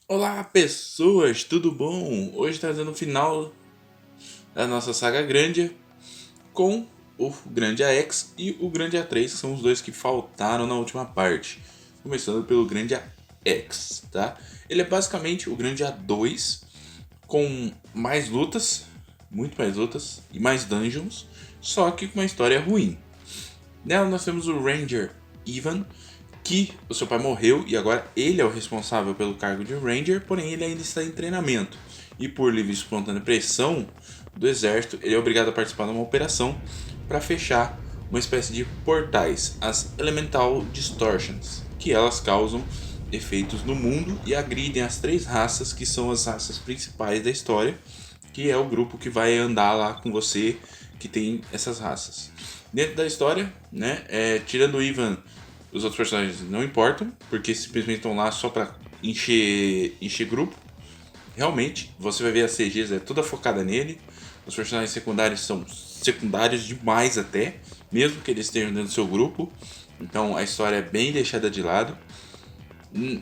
Olá pessoas, tudo bom? Hoje trazendo o final da nossa saga Grandia com o Grandia X e o Grandia 3, que são os dois que faltaram na última parte. Começando pelo Grandia X, tá? Ele é basicamente o Grandia 2 com mais lutas, muito mais lutas e mais dungeons, só que com uma história ruim. Nela nós temos o Ranger Ivan, que o seu pai morreu e agora ele é o responsável pelo cargo de Ranger, porém ele ainda está em treinamento. E por livre e espontânea pressão do exército, ele é obrigado a participar de uma operação para fechar uma espécie de portais, as Elemental Distortions, que elas causam efeitos no mundo e agridem as três raças que são as raças principais da história, que é o grupo que vai andar lá com você que tem essas raças. Dentro da história, né, tirando o Ivan, os outros personagens não importam, porque simplesmente estão lá só pra encher grupo. Realmente, você vai ver a CGs é toda focada nele. Os personagens secundários são secundários demais até, mesmo que eles estejam dentro do seu grupo. Então a história é bem deixada de lado.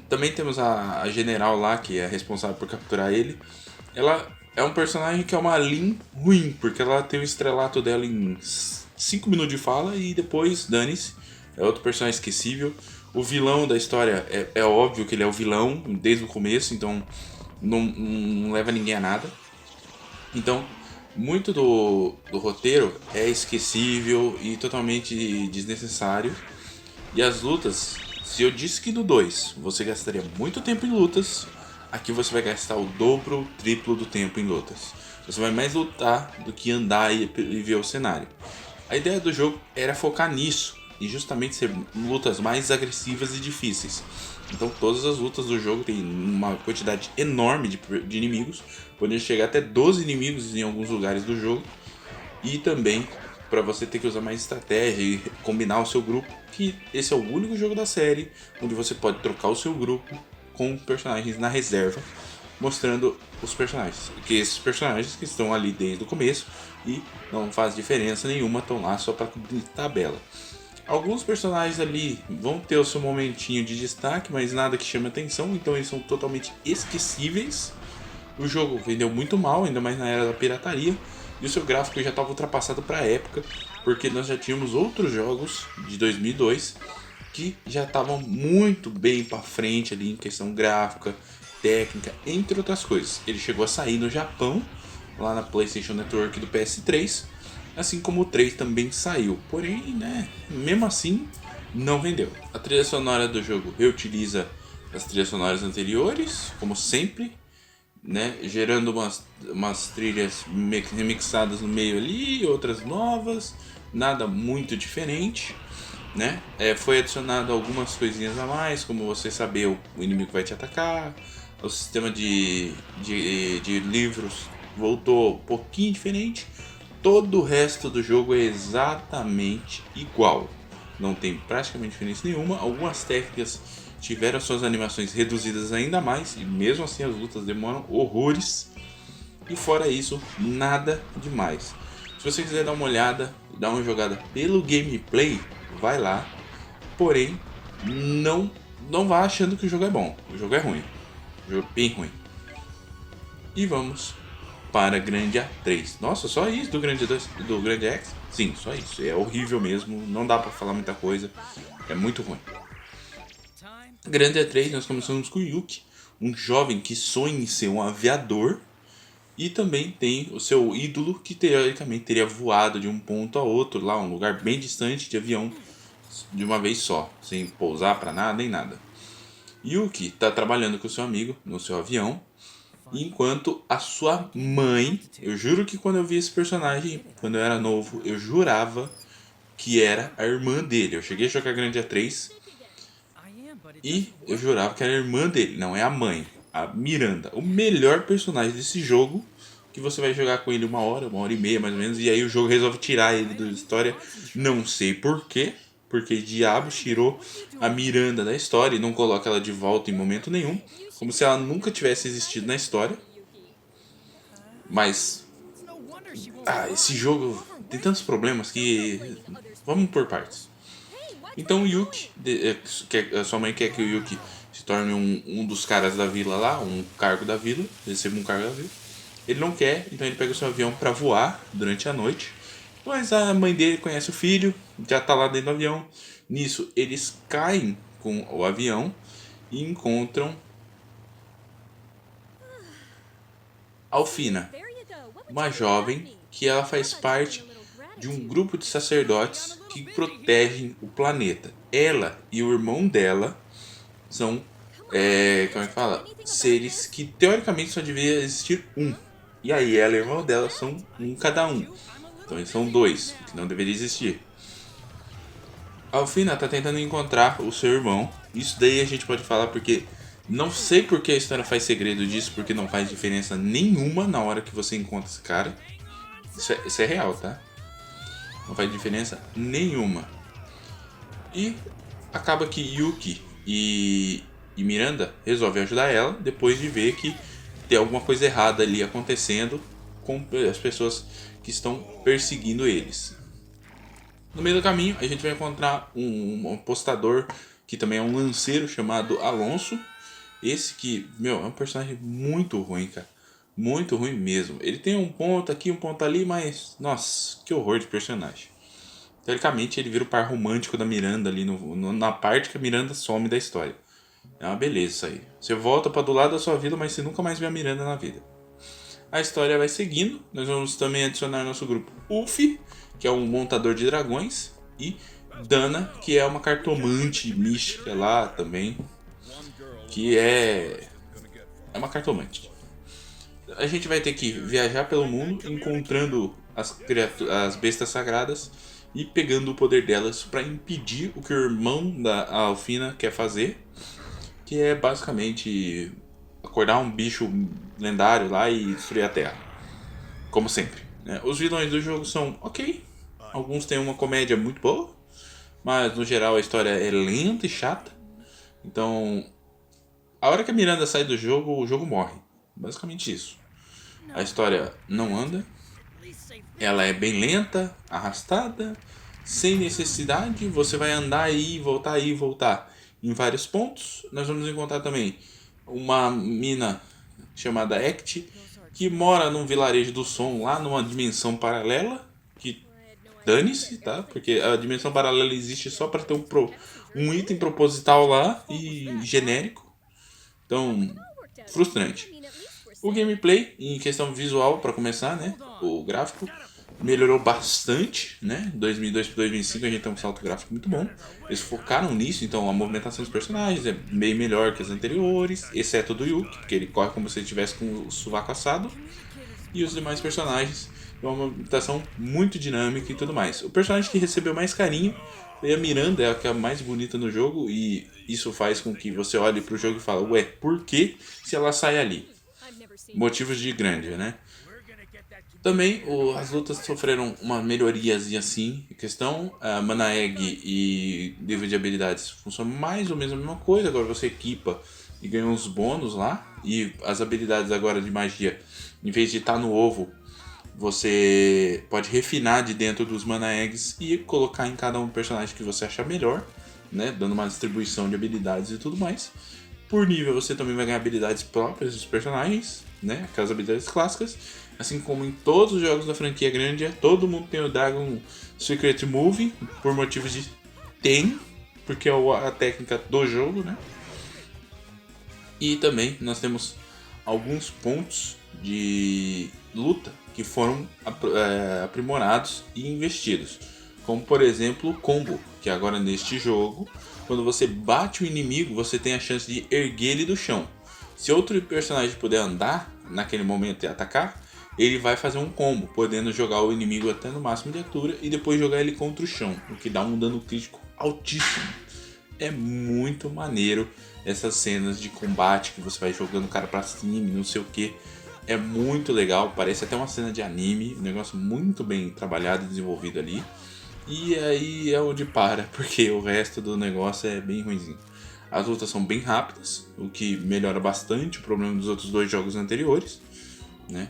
Também temos a general lá, que é responsável por capturar ele. Ela é um personagem que é uma Lin ruim, porque ela tem o estrelato dela em 5 minutos de fala e depois dane-se. É outro personagem esquecível. O vilão da história é óbvio que ele é o vilão desde o começo, então não leva ninguém a nada. Então, muito do roteiro é esquecível e totalmente desnecessário. E as lutas, se eu disse que no 2 você gastaria muito tempo em lutas, aqui você vai gastar o dobro, o triplo do tempo em lutas. Você vai mais lutar do que andar e ver o cenário. A ideia do jogo era focar nisso e justamente ser lutas mais agressivas e difíceis. Então todas as lutas do jogo tem uma quantidade enorme de inimigos, podendo chegar até 12 inimigos em alguns lugares do jogo. E também para você ter que usar mais estratégia e combinar o seu grupo, que esse é o único jogo da série onde você pode trocar o seu grupo com personagens na reserva, mostrando os personagens, que esses personagens que estão ali desde o começo e não faz diferença nenhuma, estão lá só para cumprir tabela. Alguns personagens ali vão ter o seu momentinho de destaque, mas nada que chame atenção, então eles são totalmente esquecíveis. O jogo vendeu muito mal, ainda mais na era da pirataria, e o seu gráfico já estava ultrapassado para a época, porque nós já tínhamos outros jogos de 2002 que já estavam muito bem para frente ali em questão gráfica, técnica, entre outras coisas. Ele chegou a sair no Japão, lá na PlayStation Network do PS3, assim como o 3 também saiu. Porém, né, mesmo assim, não vendeu. A trilha sonora do jogo reutiliza as trilhas sonoras anteriores, como sempre, né, gerando umas trilhas remixadas no meio ali, outras novas, nada muito diferente, né? Foi adicionado algumas coisinhas a mais, como você saber o inimigo vai te atacar, o sistema de livros voltou um pouquinho diferente, todo o resto do jogo é exatamente igual, não tem praticamente diferença nenhuma, algumas técnicas tiveram suas animações reduzidas ainda mais e mesmo assim as lutas demoram horrores. E fora isso, nada demais. Se você quiser dar uma olhada, dar uma jogada pelo gameplay, vai lá. Porém, não vá achando que o jogo é bom. O jogo é ruim. O jogo é bem ruim. E vamos para Grandia 3. Nossa, só isso do Grandia 2, do Grandia X? Sim, só isso. É horrível mesmo, não dá para falar muita coisa. É muito ruim. Grandia 3 nós começamos com o Yuki, um jovem que sonha em ser um aviador. E também tem o seu ídolo que teoricamente teria voado de um ponto a outro, lá um lugar bem distante de avião, de uma vez só, sem pousar para nada nem nada. Yuki está trabalhando com seu amigo no seu avião, enquanto a sua mãe, eu juro que quando eu vi esse personagem, quando eu era novo, eu jurava que era a irmã dele. Eu cheguei a jogar Grandia 3 e eu jurava que era a irmã dele, não é a mãe. A Miranda, o melhor personagem desse jogo, que você vai jogar com ele uma hora e meia mais ou menos, e aí o jogo resolve tirar ele da história, não sei porquê, porque diabos tirou a Miranda da história e não coloca ela de volta em momento nenhum, como se ela nunca tivesse existido na história. Mas, esse jogo tem tantos problemas que vamos por partes. Então o Yuki, que a sua mãe quer que o Yuki se torne um dos caras da vila lá, um cargo da vila, receba um cargo da vila. Ele não quer, então ele pega o seu avião para voar durante a noite. Mas a mãe dele conhece o filho, já tá lá dentro do avião. Nisso, eles caem com o avião e encontram Alfina, uma jovem que ela faz parte de um grupo de sacerdotes que protegem o planeta. Ela e o irmão dela são, como é que fala? Seres que teoricamente só deveria existir um. E aí ela e o irmão dela são um cada um. Então eles são dois, que não deveria existir. A Alfina tá tentando encontrar o seu irmão. Isso daí a gente pode falar porque não sei porque a história faz segredo disso, porque não faz diferença nenhuma na hora que você encontra esse cara. Isso é real, tá? Não faz diferença nenhuma. E acaba que Yuki e Miranda resolvem ajudar ela depois de ver que tem alguma coisa errada ali acontecendo com as pessoas que estão perseguindo eles. No meio do caminho, a gente vai encontrar um apostador que também é um lanceiro chamado Alonso. Esse que, é um personagem muito ruim, cara. Muito ruim mesmo. Ele tem um ponto aqui, um ponto ali, mas... Nossa, que horror de personagem. Teoricamente, ele vira o par romântico da Miranda ali na parte que a Miranda some da história. É uma beleza isso aí. Você volta para do lado da sua vida, mas você nunca mais vê a Miranda na vida. A história vai seguindo. Nós vamos também adicionar nosso grupo Uffy, que é um montador de dragões, e Dana, que é uma cartomante mística lá também, que é uma cartomante. A gente vai ter que viajar pelo mundo encontrando as bestas sagradas e pegando o poder delas para impedir o que o irmão da Alfina quer fazer, que é basicamente acordar um bicho lendário lá e destruir a Terra, como sempre, né? Os vilões do jogo são ok, alguns têm uma comédia muito boa, mas no geral a história é lenta e chata. Então, a hora que a Miranda sai do jogo, o jogo morre. Basicamente isso. A história não anda. Ela é bem lenta, arrastada, sem necessidade. Você vai andar aí, voltar em vários pontos. Nós vamos encontrar também uma mina chamada Act, que mora num vilarejo do som, lá numa dimensão paralela, que dane-se, tá? Porque a dimensão paralela existe só para ter um item proposital lá e genérico. Então, frustrante. O gameplay, em questão visual, para começar, né? O gráfico melhorou bastante, né? 2002 para 2005 a gente tem um salto gráfico muito bom. Eles focaram nisso, então a movimentação dos personagens é bem melhor que as anteriores, exceto do Yuki, porque ele corre como se ele estivesse com o sovaco assado. E os demais personagens, é uma movimentação muito dinâmica e tudo mais. O personagem que recebeu mais carinho foi a Miranda, é a que é a mais bonita no jogo, e isso faz com que você olhe pro jogo e fale, ué, por que se ela sai ali? Motivos de grande, né? Também as lutas sofreram uma melhorias e assim, questão, a Mana Egg e nível de habilidades funcionam mais ou menos a mesma coisa, agora você equipa e ganha uns bônus lá, e as habilidades agora de magia, em vez de estar no ovo, você pode refinar de dentro dos Mana Eggs e colocar em cada um personagem que você achar melhor, né? Dando uma distribuição de habilidades e tudo mais. Por nível você também vai ganhar habilidades próprias dos personagens, né? Aquelas habilidades clássicas. Assim como em todos os jogos da franquia Grandia, todo mundo tem o Dragon Secret Move, por motivos de tem, porque é a técnica do jogo, né? E também nós temos alguns pontos de luta que foram aprimorados e investidos. Como por exemplo o combo, que agora neste jogo, quando você bate o inimigo, você tem a chance de erguer ele do chão. Se outro personagem puder andar naquele momento e atacar, ele vai fazer um combo, podendo jogar o inimigo até no máximo de altura e depois jogar ele contra o chão, o que dá um dano crítico altíssimo. É muito maneiro essas cenas de combate que você vai jogando o cara pra cima, não sei o que. É muito legal, parece até uma cena de anime, um negócio muito bem trabalhado e desenvolvido ali. E aí é onde para, porque o resto do negócio é bem ruimzinho. As lutas são bem rápidas, o que melhora bastante o problema dos outros dois jogos anteriores, né?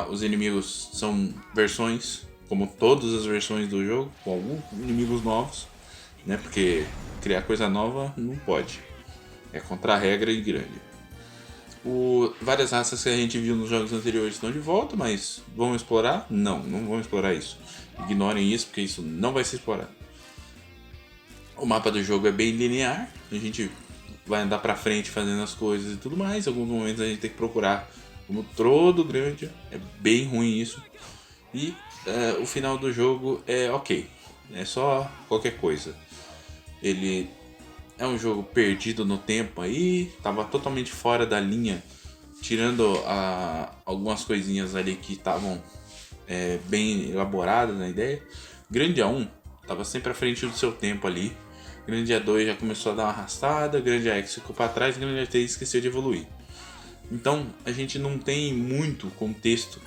Os inimigos são versões, como todas as versões do jogo, com alguns inimigos novos, né? Porque criar coisa nova não pode. É contra a regra e grande. Várias raças que a gente viu nos jogos anteriores estão de volta, mas vamos explorar? Não vamos explorar isso. Ignorem isso, porque isso não vai ser explorado. O mapa do jogo é bem linear, a gente vai andar pra frente fazendo as coisas e tudo mais. Em alguns momentos a gente tem que procurar como todo grande, é bem ruim isso. E o final do jogo é ok, é só qualquer coisa. Ele é um jogo perdido no tempo aí, tava totalmente fora da linha, tirando algumas coisinhas ali que estavam bem elaboradas na ideia. Grande A1 tava sempre à frente do seu tempo ali. Grande A2 já começou a dar uma arrastada, Grande AX ficou para trás, Grande A3 esqueceu de evoluir. Então a gente não tem muito contexto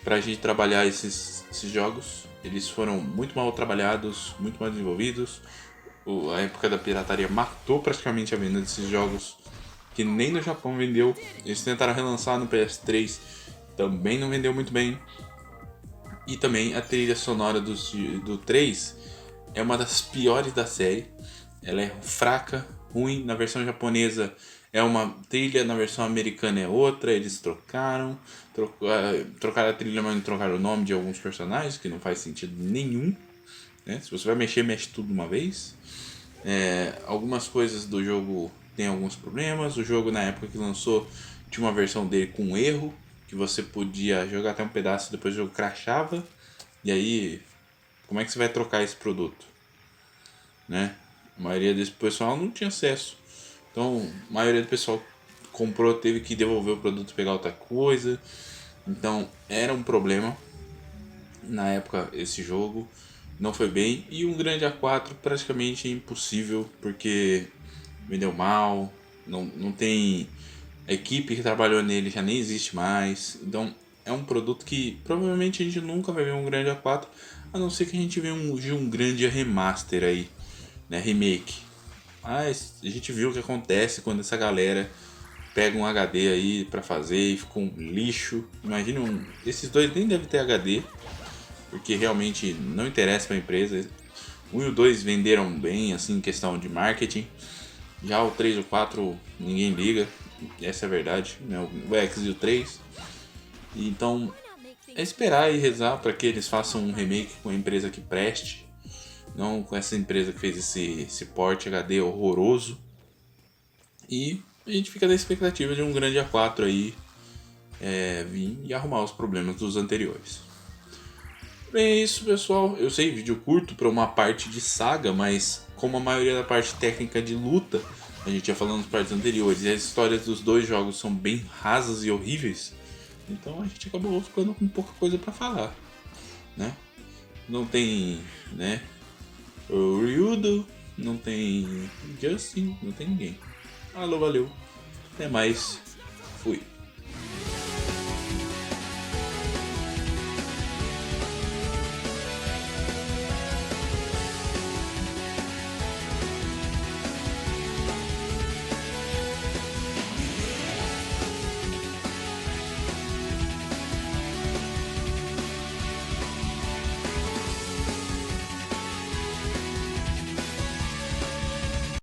para a gente trabalhar esses jogos. Eles foram muito mal trabalhados, muito mal desenvolvidos. A época da pirataria matou praticamente a venda desses jogos, que nem no Japão vendeu. Eles tentaram relançar no PS3, também não vendeu muito bem. E também a trilha sonora do 3 é uma das piores da série. Ela é fraca, ruim. Na versão japonesa é uma trilha, na versão americana é outra. Eles trocaram a trilha, mas não trocaram o nome de alguns personagens, que não faz sentido nenhum, né? Se você vai mexer, mexe tudo de uma vez. Algumas coisas do jogo tem alguns problemas. O jogo, na época que lançou, tinha uma versão dele com erro, que você podia jogar até um pedaço e depois o jogo crashava. E aí, como é que você vai trocar esse produto, né? A maioria desse pessoal não tinha acesso. Então, a maioria do pessoal comprou, teve que devolver o produto e pegar outra coisa. Então, era um problema. Na época, esse jogo não foi bem. E um grande A4 praticamente impossível, porque vendeu mal. Não tem... A equipe que trabalhou nele já nem existe mais. Então, é um produto que provavelmente a gente nunca vai ver um grande A4, a não ser que a gente veja um grande remaster aí, né, remake. Mas a gente viu o que acontece quando essa galera pega um HD aí pra fazer e fica um lixo. Imagina, esses dois nem devem ter HD, porque realmente não interessa pra empresa. O 1 e o 2 venderam bem, assim, em questão de marketing. Já o 3 e o 4 ninguém liga, essa é a verdade, né? O X e o 3. Então é esperar e rezar para que eles façam um remake com a empresa que preste, não com essa empresa que fez esse port HD horroroso. E a gente fica na expectativa de um grande A4 aí vir e arrumar os problemas dos anteriores. Bem, é isso, pessoal. Eu sei, vídeo curto para uma parte de saga, mas como a maioria da parte técnica de luta a gente já falou nas partes anteriores e as histórias dos dois jogos são bem rasas e horríveis, então a gente acabou ficando com pouca coisa para falar, né? Não tem, né, o Ryudo, não tem Justin, não tem ninguém. Alô, valeu, até mais, fui.